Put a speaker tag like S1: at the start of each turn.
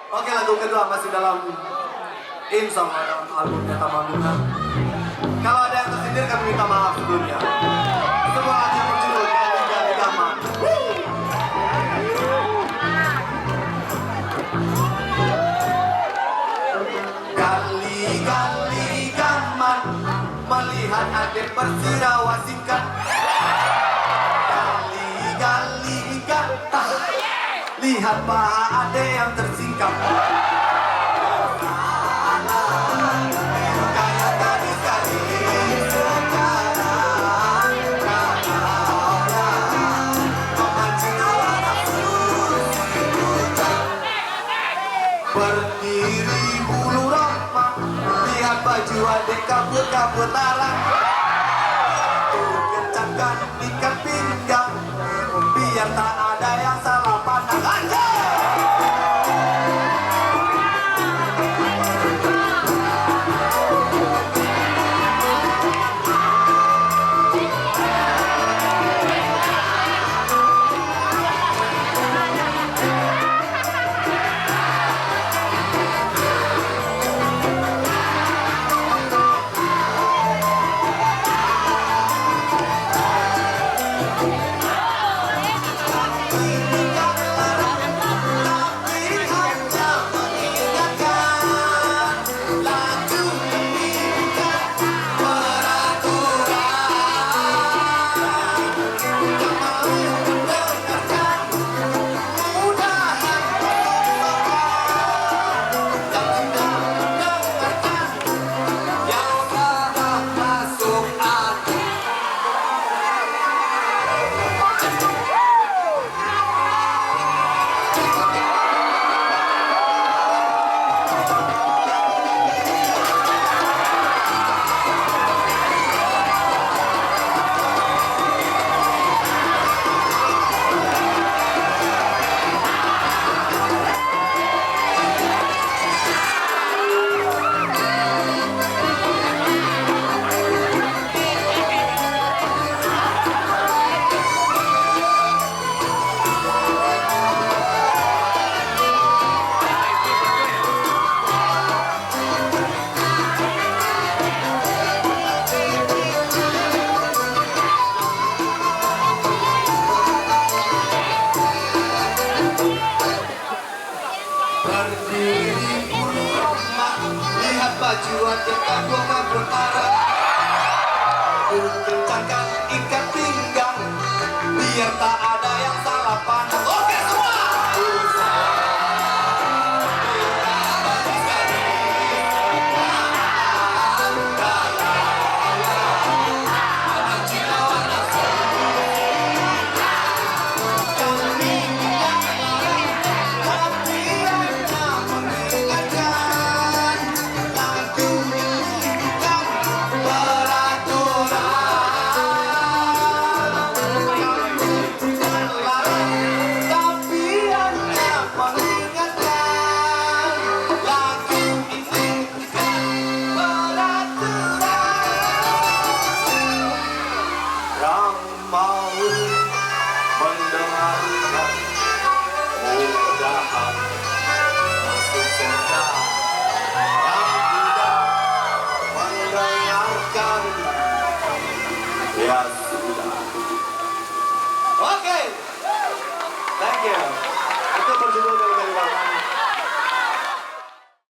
S1: Oke, lagu kedua masih dalam Insong dalam albumnya Tamaguna. Kalau ada yang tersindir kami minta maaf sebelumnya. Semua lagu yang berjudul Gali-Gali Gaman. Gali-gali gaman, melihat adik bersirawa singkat. Gali-gali gaman, lihat paha adik yang tersingkap. Kayak gadis gadis sekarang, memancing hawa nafsu si bujang. Berdiri bulu roma, lihat baju adik kabut-kabut alang. Kencangkan ikat pinggang, biar tak ada yang salah pandang aja. Berdiri bulu roma, lihat baju adik kabut-kabut arah. Kencangkan ikat pinggang, biar tak ada yang salah pandang. Oke semua. Mau mendengarkan mudahan masuk surga, yang tidak mendengarkan ya